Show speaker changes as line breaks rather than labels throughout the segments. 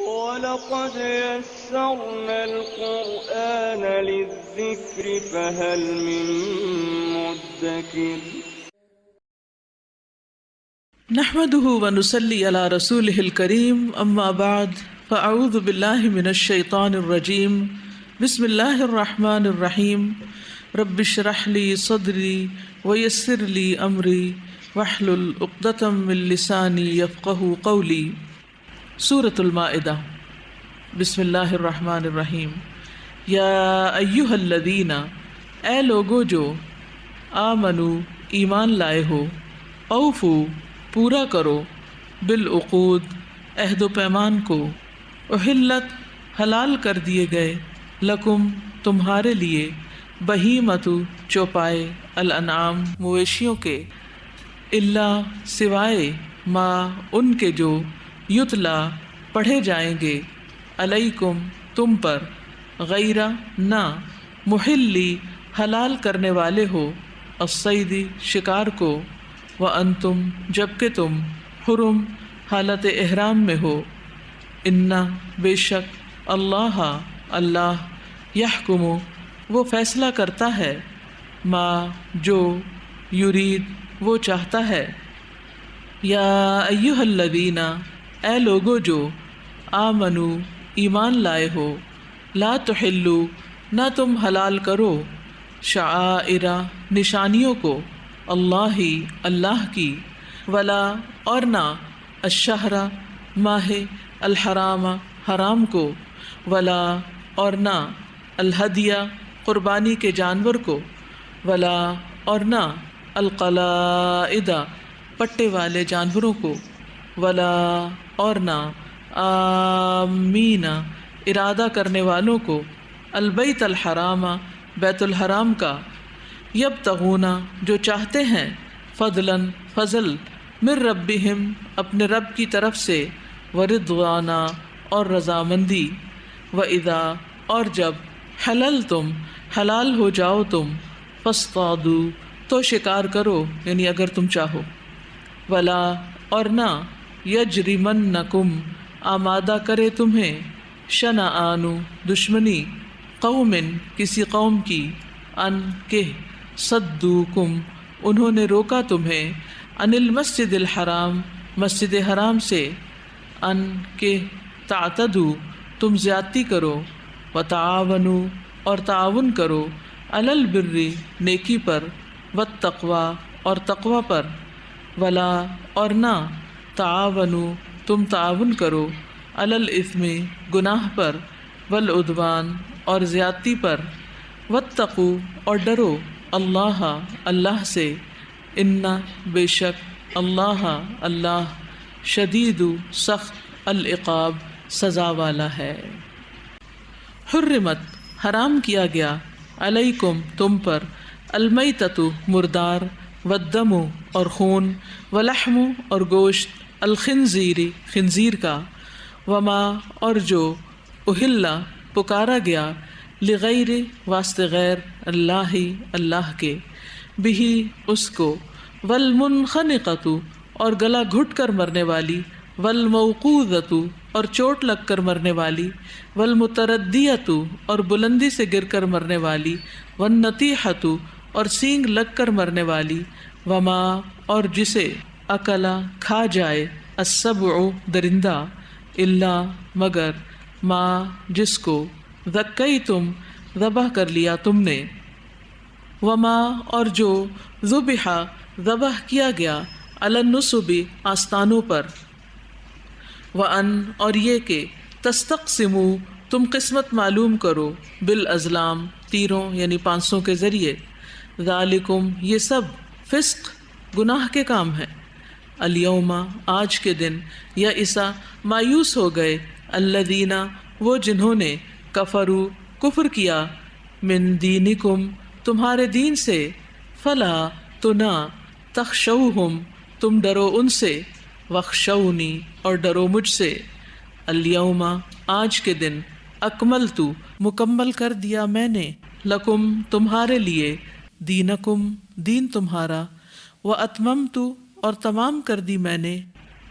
وَلَقَدْ يَسَّرْنَا الْقُرْآنَ لِلذِّكْرِ فَهَلْ مِن مُّدَّكِرٍ
نحمده ونصلي على رسوله الكريم اما بعد فاعوذ بالله من الشيطان الرجيم بسم الله الرحمن الرحيم رب اشرح لي صدري ويسر لي امري واحلل عقدة من لساني يفقهوا قولي۔ سورۃ المائدہ۔ بسم اللہ الرحمن الرحیم۔ یا ایھا الذین، اے لوگو جو آمنو ایمان لائے ہو، اوفو پورا کرو، بالعقود عہد و پیمان کو، احلت حلال کر دیے گئے، لکم تمہارے لیے، بہیمۃ چوپائے، الانعام مویشیوں کے، الا سوائے، ما ان کے جو، یتلا پڑھے جائیں گے، علیکم تم پر، غیر نہ، محلی حلال کرنے والے ہو، الصید شکار کو، وانتم جبکہ تم، حرم حالت احرام میں ہو، انا بے شک، اللہ اللہ، یحکم وہ فیصلہ کرتا ہے، ما جو، یرید وہ چاہتا ہے۔ یا ایھا الذین، اے لوگو جو آمنو ایمان لائے ہو، لا تحلوا نہ تم حلال کرو، شعائر نشانیوں کو، اللہ اللہ کی، ولا اور نہ، الشہر ماہ، الحرام حرام کو، ولا اور نہ، الہدی قربانی کے جانور کو، ولا اور نہ، القلائد پٹے والے جانوروں کو، ولا اور نہ، آمین ارادہ کرنے والوں کو، البیت الحرام بیت الحرام کا، یبتغون جو چاہتے ہیں، فضلاً فضل، من ربہم اپنے رب کی طرف سے، ورضوانا اور رضامندی، وَإِذَا اور جب، حللتم حلال ہو جاؤ تم، فاصطادوا تو شکار کرو، یعنی اگر تم چاہو، ولا اور نہ، یجرمنکم آمادہ کرے تمہیں، شنآن دشمنی، قوم کسی قوم کی، ان کہ، صدوکم انہوں نے روکا تمہیں، عن المسجد الحرام مسجد حرام سے، ان کہ، تعتدوا تم زیادتی کرو، وتعاونوا اور تعاون کرو، علی البر نیکی پر، والتقوی اور تقوی پر، ولا اور نہ، تعاونوا تم تعاون کرو، علی الاثم گناہ پر، والعدوان اور زیادتی پر، واتقوا اور ڈرو، اللہ اللہ سے، ان بے شک، اللہ اللہ، شدید سخت، العقاب سزا والا ہے۔ حرمت حرام کیا گیا، علیکم تم پر، المیتۃ مردار، والدم اور خون، ولحم اور گوشت، الخنزیر خنزیر کا، وما اور جو، اہلا پکارا گیا، لغیر واسطے غیر، اللہ اللہ کے، بہی اس کو، والمنخنقۃ اور گلا گھٹ کر مرنے والی، والموقوذۃ اور چوٹ لگ کر مرنے والی، والمتردیۃ اور بلندی سے گر کر مرنے والی، والنطیحۃ اور سینگ لگ کر مرنے والی، وما اور جسے، اکلا کھا جائے، السبع درندہ، الا مگر، ما جس کو، ذکیتم ذبح کر لیا تم نے، وما اور جو، ذبح ذبح کیا گیا، علی النصب آستانوں پر، وان اور یہ کہ، تستقسموا تم قسمت معلوم کرو، بالازلام تیروں یعنی پانسوں کے ذریعے، ذالکم یہ سب، فسق گناہ کے کام ہیں، الیوم آج کے دن، یئس مایوس ہو گئے، الذین وہ جنہوں نے، کفروا کفر کیا، من دینکم تمہارے دین سے، فلا تو نہ، تخشوہم تم ڈرو ان سے، واخشونی اور ڈرو مجھ سے، الیوم آج کے دن، اکملت مکمل کر دیا میں نے، لکم تمہارے لیے، دینکم دین تمہارا، واتممت اور تمام کر دی میں نے،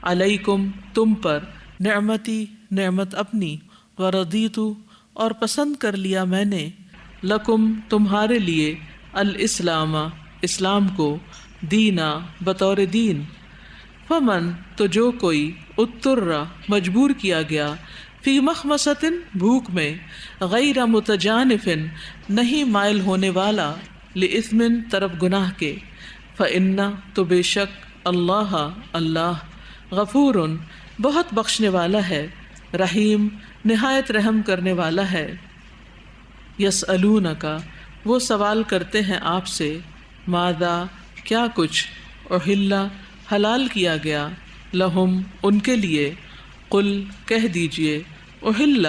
علیکم تم پر، نعمتی نعمت اپنی، ورضیت اور پسند کر لیا میں نے، لکم تمہارے لیے، الاسلام اسلام کو، دینا بطور دین، فمن تو جو کوئی، اضطر مجبور کیا گیا، فی مخمصۃ بھوک میں، غیر متجانف نہیں مائل ہونے والا، لإثم طرف گناہ کے، فإن تو بے شک، اللہ اللہ، غفور بہت بخشنے والا ہے، رحیم نہایت رحم کرنے والا ہے۔ یسألونک وہ سوال کرتے ہیں آپ سے، ماذا کیا کچھ، احل حلال کیا گیا، لہم ان کے لیے، قل کہہ دیجئے، احل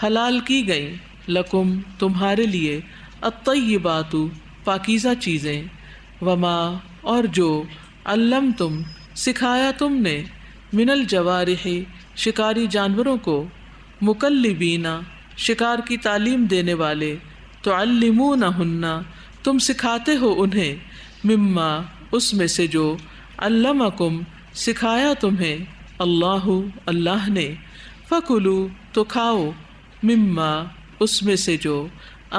حلال کی گئیں، لکم تمہارے لیے، الطیبات پاکیزہ چیزیں، وما اور جو، علمتم سکھایا تم نے، من الجوارح شکاری جانوروں کو، مکلبین شکار کی تعلیم دینے والے، تعلمونہن تم سکھاتے ہو انہیں، مما اس میں سے جو، علمکم سکھایا تمہیں، اللہ اللہ نے، فکلوا تو کھاؤ، مما اس میں سے جو،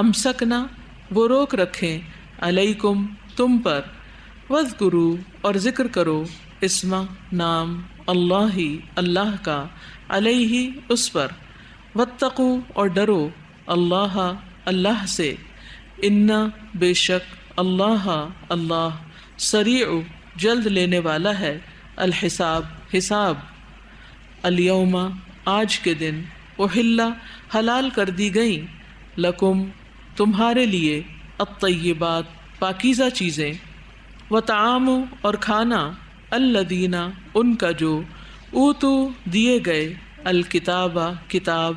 امسکنا وہ روک رکھیں، علیکم تم پر، واذکروا اور ذکر کرو، اسم نام، اللہ اللہ کا، علیہ اس پر، واتقوا اور ڈرو، اللہ اللہ سے، ان بے شک اللہ اللہ، سریع جلد لینے والا ہے، الحساب حساب، الیوم آج کے دن، احل حلال کر دی گئیں، لکم تمہارے لیے، الطیبات پاکیزہ چیزیں، وطعام اور کھانا، الذین ان کا جو، اوتو دیے گئے، الکتاب کتاب،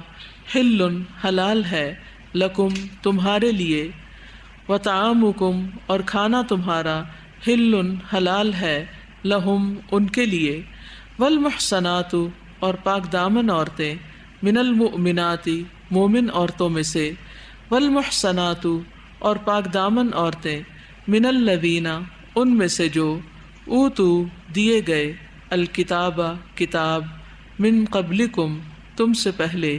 حل حلال ہے، لکم تمہارے لیے، وطعامکم اور کھانا تمہارا، حل حلال ہے، لہم ان کے لیے، والمحصنات اور پاک دامن عورتیں، من المؤمنات مومن عورتوں میں سے، والمحصنات اور پاک دامن عورتیں، من الذین ان میں سے جو، اوتو دیے گئے، الکتاب کتاب، من قبلکم تم سے پہلے،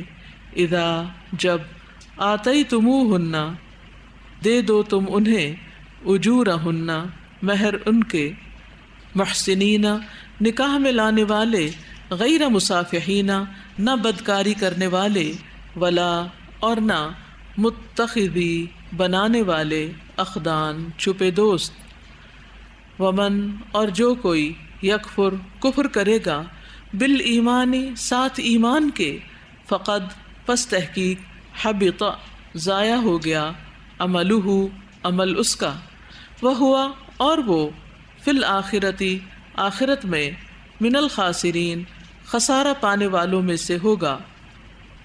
اذا جب، آتیتموہن دے دو تم انہیں، اجورہن مہر ان کے، محسنین نکاح میں لانے والے، غیر مصافحین نہ بدکاری کرنے والے، ولا اور نہ، متخذی بنانے والے، اخدان چھپے دوست، ومن اور جو کوئی، یکفر کفر کرے گا، بالایمان ساتھ ایمان کے، فقد پس تحقیق، حبط ضائع ہو گیا، عملہ عمل اس کا، وہوا اور وہ، فی الآخرتی آخرت میں، من الخاسرین خسارہ پانے والوں میں سے ہوگا۔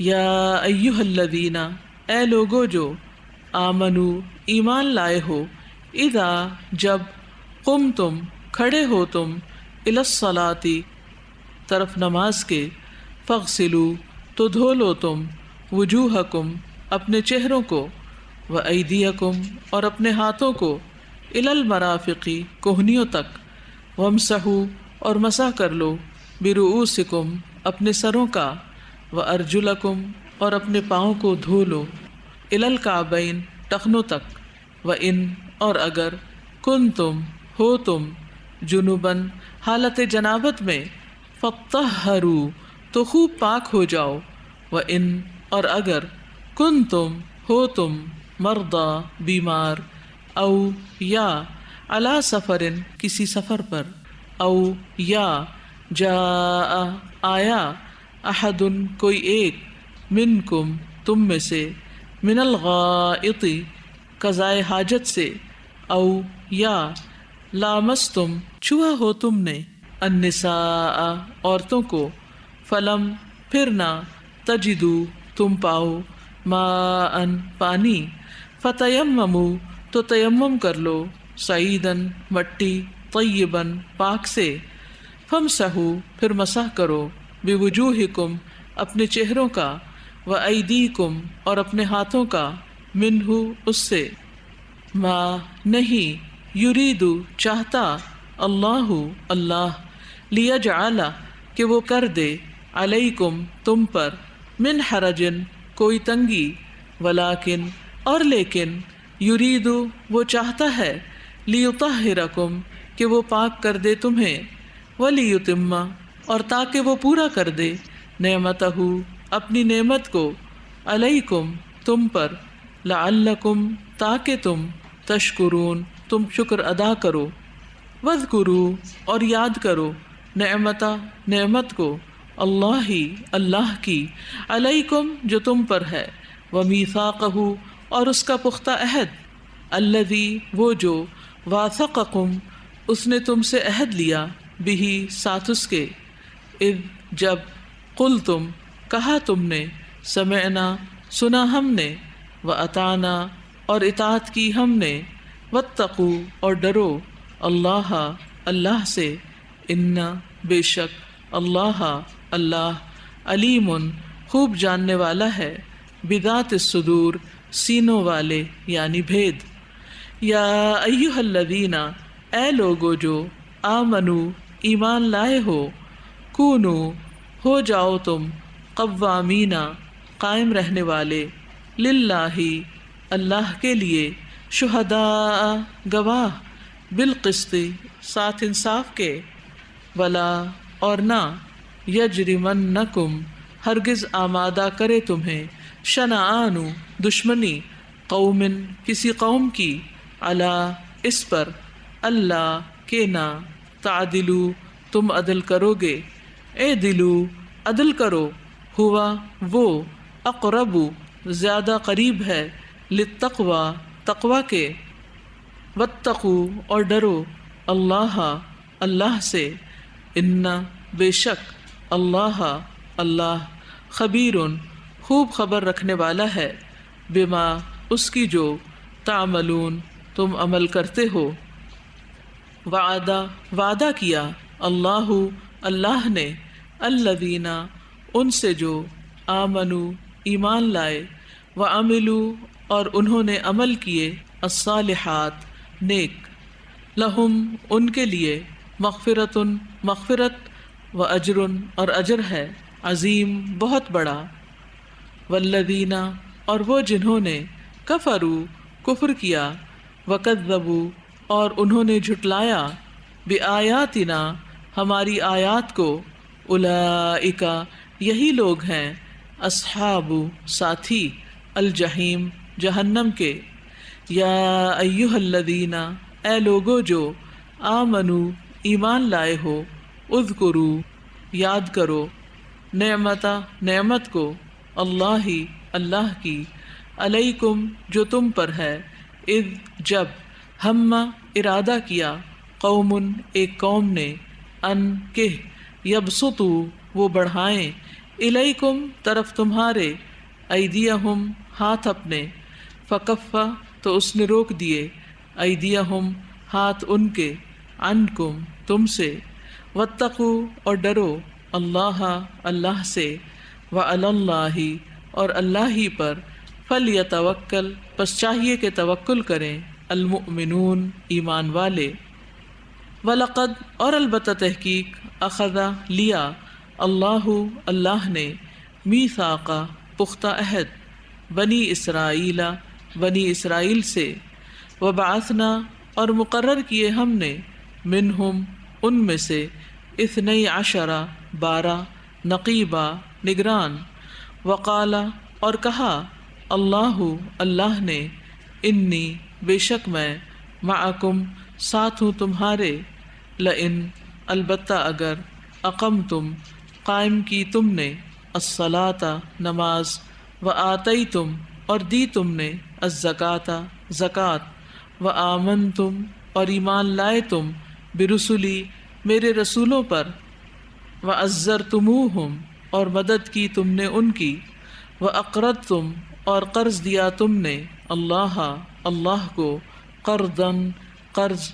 یا ایہا الذین اے لوگو جو، آمنو ایمان لائے ہو، اذا جب، قمتم کھڑے ہو تم، الی الصلاۃ طرف نماز کے، فاغسلوا تو دھو لو تم، وجوہکم اپنے چہروں کو، وایدیکم اور اپنے ہاتھوں کو، الی المرافق کوہنیوں تک، وامسحوا اور مسح کر لو، برؤوسکم اپنے سروں کا، وارجلکم اور اپنے پاؤں کو دھو لو، الی الکعبین ٹخنوں تک، وان اور اگر، کنتم ہو تم، جنباً حالت جنابت میں، فطہروا تو خوب پاک ہو جاؤ، وان اور اگر، کنتم ہو تم، مرضی بیمار، او یا، علی سفر کسی سفر پر، او یا، جاء آیا، احد کوئی ایک، منکم تم میں سے، من الغائط قضائے حاجت سے، او یا، لامستم چھوا ہو تم نے، النساء عورتوں کو، فلم پھر نہ، تجدو تم پاؤ، ماء پانی، فتیمموا تو تیمم کر لو، صعیداً مٹی، طیباً پاک سے، فامسحوا پھر مسح کرو، بوجوہکم اپنے چہروں کا، وایدیکم اور اپنے ہاتھوں کا، منہ اس سے، ما نہیں، یریدو چاہتا، اللہ اللہ، لیجعل کہ وہ کر دے، علیکم تم پر، من حرجن کوئی تنگی، ولیکن اور لیکن، یریدو وہ چاہتا ہے، لیطہرکم کہ وہ پاک کر دے تمہیں، ولیتم اور تاکہ وہ پورا کر دے، نعمتہ اپنی نعمت کو، علیکم تم پر، لعلکم تاکہ تم، تشکرون تم شکر ادا کرو، وذکروا اور یاد کرو، نعمتہ نعمت کو، اللہ ہی اللہ کی، علیکم جو تم پر ہے، ومیثاقہ اور اس کا پختہ عہد، الذی وہ جو، واثقکم اس نے تم سے عہد لیا، بہ ساتھ اس کے، اذ جب، قلتم کہا تم نے، سمعنا سنا ہم نے، واطعنا اور اطاعت کی ہم نے، واتقوا اور ڈرو، اللہ اللہ سے، ان بے شک اللہ اللہ، علیم خوب جاننے والا ہے، بذات الصدور سینوں والے یعنی بھید، یا ایھا الذین اے لوگو جو، آمنو ایمان لائے ہو، کونو ہو جاؤ تم، قوامین قائم رہنے والے، للہ اللہ کے لیے، شہداء گواہ، بالقسط ساتھ انصاف کے، ولا اور نہ، یجرمنکم ہرگز آمادہ کرے تمہیں، شنآن دشمنی، قوم کسی قوم کی، علی اس پر، اللہ کہ نہ، تعدلو تم عدل کرو گے، اعدلو عدل کرو، ہوا وہ، اقرب زیادہ قریب ہے، للتقوی تقوی کے، واتقوا اور ڈرو، اللہ اللہ سے، ان بے شک اللہ اللہ، خبیر خوب خبر رکھنے والا ہے، بما اس کی جو، تعملون تم عمل کرتے ہو، وعدہ کیا، اللہ اللہ نے، الذین ان سے جو، آمنو ایمان لائے، وعملوا اور انہوں نے عمل کیے، الصالحات نیک، لہم ان کے لیے، مغفرۃ مغفرت، واجر اور اجر ہے، عظیم بہت بڑا، والذین اور وہ جنہوں نے، کفروا کفر کیا، وکذبوا اور انہوں نے جھٹلایا، بآیاتنا ہماری آیات کو، اولئک یہی لوگ ہیں، اصحاب ساتھی، الجحیم جہنم کے، یا ایھا الذین اے لوگو جو، آمنو ایمان لائے ہو، اذکروا یاد کرو، نعمت کو، اللہ اللہ کی، علیکم جو تم پر ہے، اذ جب، ہم ارادہ کیا، قوم ایک قوم نے، ان کہ، یبسطوا وہ بڑھائیں، الیکم طرف تمہارے، ایدیہم ہاتھ اپنے، فکف تو اس نے روک دیے، ایدیہم ہاتھ ان کے، عنکم تم سے، واتقوا اور ڈرو، اللہ اللہ سے، وعلی اللہ اور اللہ ہی پر، فلیتوکل پس چاہیے کہ توکل کریں، المؤمنون ایمان والے، وَلَقَدْ اور البتہ تحقیق، اخذ لیا، اللہ اللہ نے، میثاق پختہ عہد، بنی اسرائیل بنی اسرائیل سے، وبعثنا اور مقرر کیے ہم نے، منہم ان میں سے، 12 12 نقیبا نگران، وقال اور کہا، اللہ اللہ نے، انی بے شک میں، معکم ساتھ ہوں تمہارے، لئن البتہ اگر، اقمتم قائم کی تم نے، الصلاۃ نماز، وآتیتم اور دی تم نے، الزکوٰۃ زکوٰۃ، وآمنتم اور ایمان لائے تم، برسلی میرے رسولوں پر، وعزرتموہم اور مدد کی تم نے ان کی، وأقرضتم اور قرض دیا تم نے، اللہ اللہ کو، قرضا قرض،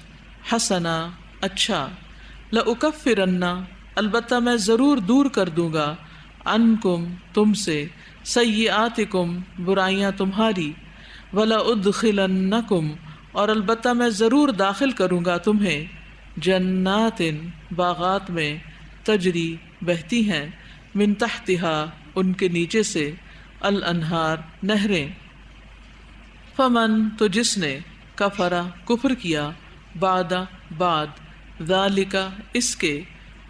حسنا اچھا، لأکفرن البتہ میں ضرور دور کر دوں گا، عنکم تم سے، سیئاتکم برائیاں تمہاری، ولأدخلنکم اور البتہ میں ضرور داخل کروں گا تمہیں، جنات باغات میں، تجری بہتی ہیں، من تحتہا ان کے نیچے سے الانہار نہریں. فمن تو جس نے کفرا کفر کیا بعد ذالک اس کے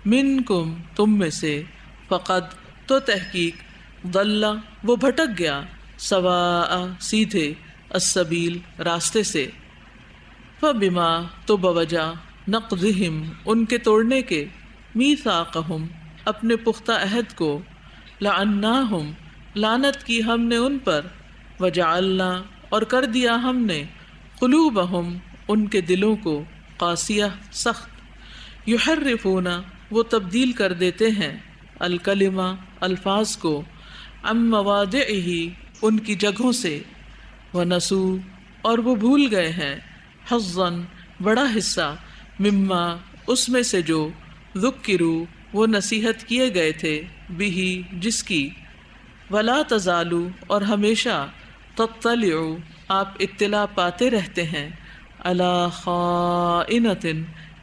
منکم تم میں سے فقد تو تحقیق ضل وہ بھٹک گیا سواء سیدھے السبیل راستے سے. فبما تو بوجہ نقضہم ان کے توڑنے کے میثاقہم اپنے پختہ عہد کو لعناہم لعنت کی ہم نے ان پر وجعلنا اور کر دیا ہم نے قلوبہم ان کے دلوں کو قاسیہ سخت یحرفون وہ تبدیل کر دیتے ہیں الکلمہ الفاظ کو عن مواضعہ ان کی جگہوں سے ونسو اور وہ بھول گئے ہیں حظاً بڑا حصہ مما اس میں سے جو ذکروا وہ نصیحت کیے گئے تھے بہی جس کی ولا تزالو اور ہمیشہ تطلع آپ اطلاع پاتے رہتے ہیں علی خائنۃ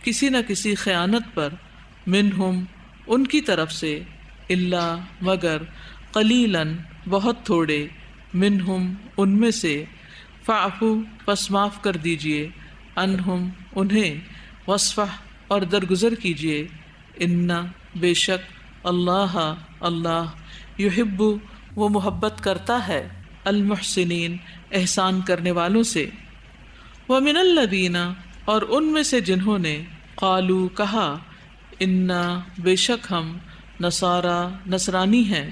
کسی نہ کسی خیانت پر منہم ان کی طرف سے الا مگر قلیلاً بہت تھوڑے منہم ان میں سے فاعفو پس معاف کر دیجئے عنہم انہیں وصفح اور درگزر کیجئے انا بے شک اللہ اللہ یحب وہ محبت کرتا ہے المحسنین احسان کرنے والوں سے. ومن الذین اور ان میں سے جنہوں نے قالوا کہا انا بے شک ہم نصارا نصرانی ہیں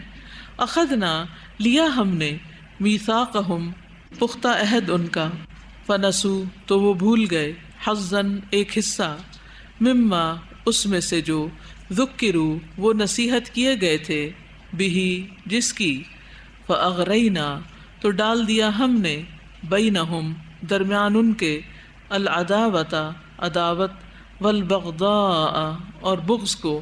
اخذنا لیا ہم نے میثاقہم پختہ عہد ان کا فنسو تو وہ بھول گئے حظاً ایک حصہ مما اس میں سے جو ذکروا وہ نصیحت کیے گئے تھے بہی جس کی فاغرینا تو ڈال دیا ہم نے بینہم درمیان ان کے العداوت عداوت والبغضاء اور بغض کو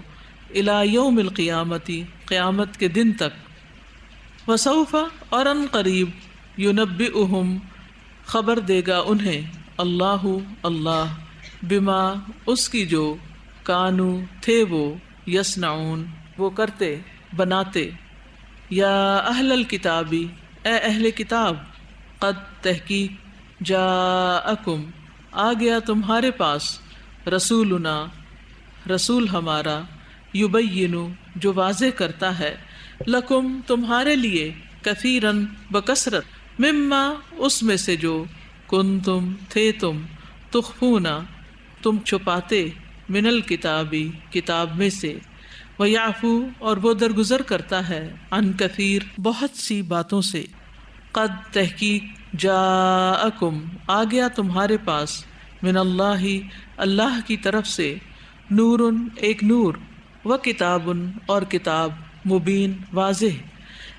الی یوم القیامت قیامت کے دن تک وسوف اور ان قریب ینبئہم خبر دے گا انہیں اللہ اللہ بما اس کی جو کانو تھے وہ یصنعون وہ کرتے بناتے. یا اہل الکتابی اے اہل کتاب قد تحقیق جاءکم آ گیا تمہارے پاس رسولنا رسول ہمارا یبین جو واضح کرتا ہے لکم تمہارے لیے کثیرن بکثرت مما اس میں سے جو کنتم تھے تم تخفونا تم چھپاتے من الکتابی کتاب میں سے ویعفو اور وہ درگزر کرتا ہے عن کثیر بہت سی باتوں سے. قد تحقیق جاءکم آ گیا تمہارے پاس من اللہ اللہ کی طرف سے نور ایک نور و کتاب اور کتاب مبین واضح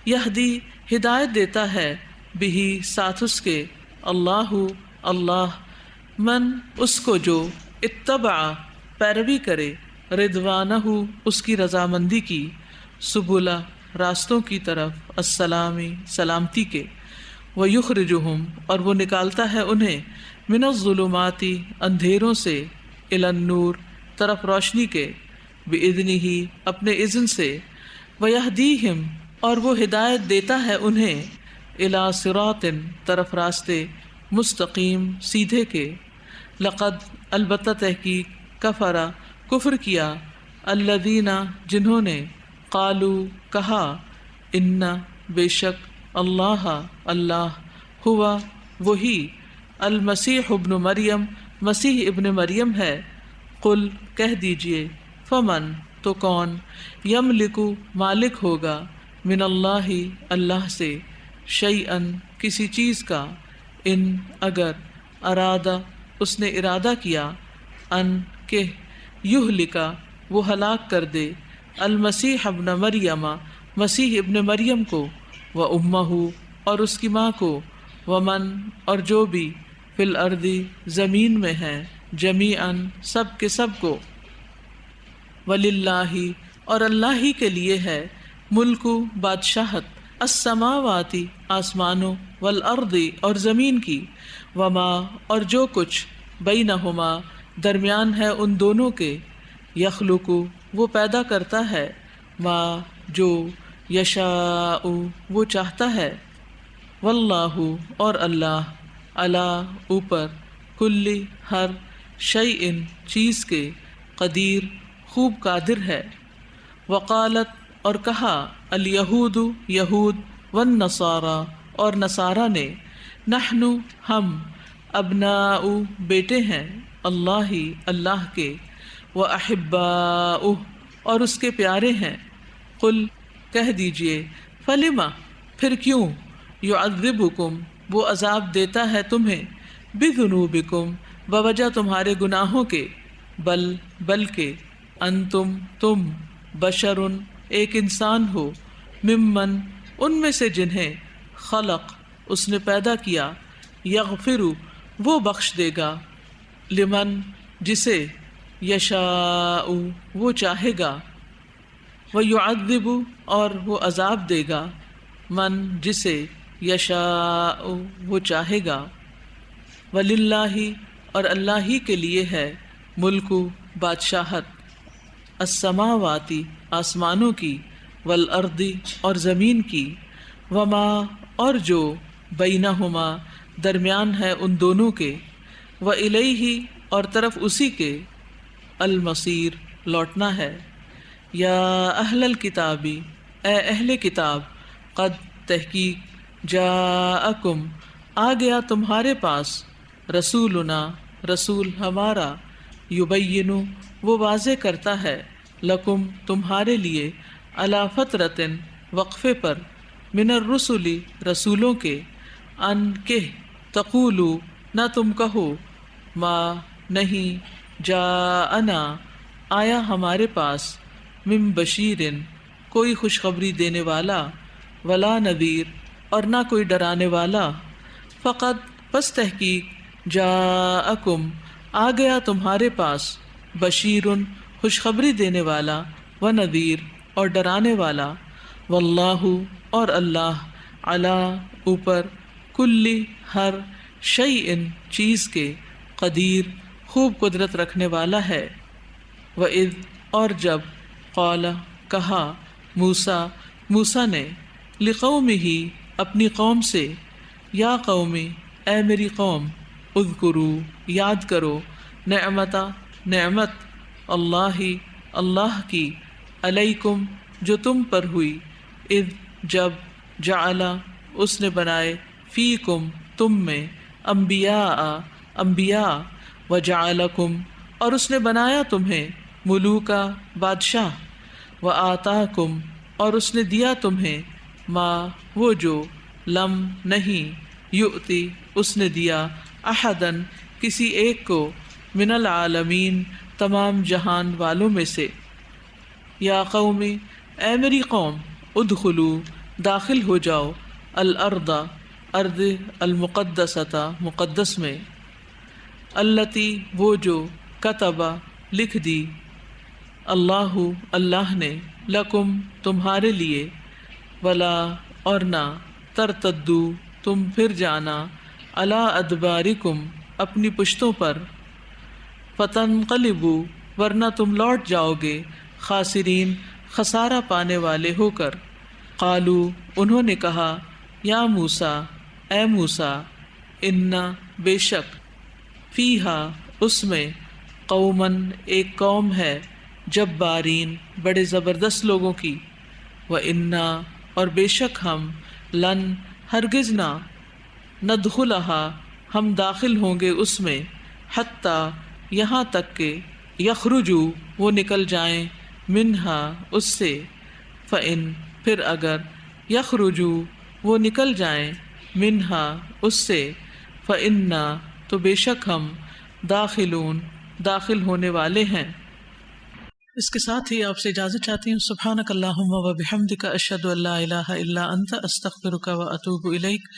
یہدی ہدایت دیتا ہے بہی ساتھ اس کے اللہ اللہ من اس کو جو اتبع پیروی کرے رضوانہ اس کی رضامندی کی سبلا راستوں کی طرف السلامی سلامتی کے ویخرجہم اور وہ نکالتا ہے انہیں من الظلمات اندھیروں سے الی النور طرف روشنی کے باذنہ اپنے اذن سے ویہدیہم اور وہ ہدایت دیتا ہے انہیں الی صراط طرف راستے مستقیم سیدھے کے. لقد البتہ تحقیق کفرا کفر کیا الذین جنہوں نے قالوا کہا ان بے شک اللہ اللہ ہوا وہی المسیح ابن مریم مسیح ابن مریم ہے. قل کہہ دیجئے فمن تو کون یملکو مالک ہوگا من اللہ اللہ سے شیئن کسی چیز کا ان اگر ارادہ اس نے ارادہ کیا ان کہ یہلکا وہ ہلاک کر دے المسیح ابن مریم مسیح ابن مریم کو و امہ اور اس کی ماں کو ومن اور جو بھی فی الارض زمین میں ہیں جمیعاً سب کے سب کو وللہ اور اللہ ہی کے لیے ہے ملک بادشاہت السماوات آسمانوں والارض اور زمین کی وما اور جو کچھ بینہما درمیان ہے ان دونوں کے یخلق وہ پیدا کرتا ہے ما جو یشاء وہ چاہتا ہے، واللہ اور اللہ، علی اوپر، کل ہر شیء چیز کے، قدیر خوب قادر ہے۔ وقالت اور کہا، الیہود یہود، والنصارى اور نصارہ نے، نحن ہم، ابناء بیٹے ہیں، اللہ اللہ کے، واحباؤہ اور اس کے پیارے ہیں۔ قل کہہ دیجئے، فلما پھر کیوں، یعذبکم وہ عذاب دیتا ہے تمہیں، بذنوبکم بوجہ تمہارے گناہوں کے، بلکہ انتم تم، بشر ایک انسان ہو، ممن ان میں سے جنہیں، خلق اس نے پیدا کیا، یغفر وہ بخش دے گا، لمن جسے، یشاء وہ چاہے گا، ویعذب اور وہ عذاب دے گا، من جسے، یشاء وہ چاہے گا۔ وللہ اور اللہ ہی کے لیے ہے، ملک بادشاہت، السماواتی آسمانوں کی، والارض اور زمین کی، وما اور جو، بینہما درمیان ہے ان دونوں کے، وإلیہ اور طرف اسی کے، المصیر لوٹنا ہے۔ یا اہل الکتاب اے اہل کتاب، قد تحقیق، جاءکم آ گیا تمہارے پاس، رسولنا رسول ہمارا، یبین وہ واضح کرتا ہے، لکم تمہارے لیے، علی فترۃ وقفے پر، من الرسل رسولوں کے، ان کہ تقولو نہ تم کہو، ما نہیں، جاءنا آیا ہمارے پاس، من بشیر کوئی خوشخبری دینے والا، ولا نذیر اور نہ کوئی ڈرانے والا، فقط پس تحقیق، جاءکم آ گیا تمہارے پاس، بشیر خوشخبری دینے والا، ونذیر اور ڈرانے والا، واللہ اور اللہ، علی اوپر، کل ہر شیء چیز کے، قدیر خوب قدرت رکھنے والا ہے۔ وَإِذْ اور جب، قال کہا، موسیٰ نے، لقومہ اپنی قوم سے، یا قوم اے میری قوم، اذکروا یاد کرو، نعمت اللہ کی، علیکم جو تم پر ہوئی، اذ جب، جعل اس نے بنائے، فیکم تم میں، انبیاء، وجعلکم اور اس نے بنایا تمہیں، ملوکا بادشاہ، وآتاکم اور اس نے دیا تمہیں، ما وہ جو، لم نہیں، یؤتی اس نے دیا، احدن کسی ایک کو، من العالمین تمام جہان والوں میں سے۔ یا قوم اے میری قوم، ادخلوا داخل ہو جاؤ، الارض ارض، المقدسۃ مقدس میں، التی وہ جو، کتب لکھ دی، اللہ نے، لکم تمہارے لیے، ولا اور نہ، ترتدو تم پھر جانا، علی ادبارکم اپنی پشتوں پر، فتنقلبوا ورنہ تم لوٹ جاؤ گے، خاسرین خسارہ پانے والے ہو کر۔ قالو انہوں نے کہا، یا موسیٰ اے موسیٰ، انا بے شک، فیہا اس میں، قومن ایک قوم ہے، جبارین بڑے زبردست لوگوں کی، وَإِنَّا اور بے شک ہم، لن ہرگز نہ، ندخلہا ہم داخل ہوں گے اس میں، حتیٰ یہاں تک کہ، یخرجو وہ نکل جائیں، منہا اس سے، فَإِن پھر اگر، یخرجو وہ نکل جائیں، منہا اس سے، فَإِنَّا تو بے شک ہم، داخلون داخل ہونے والے ہیں۔ اس کے ساتھ ہی آپ سے اجازت چاہتی ہوں۔ سبحانک اللہم و بحمدک، اشہد ان لا الہ الا انت، استغفرک و اتوب الیک۔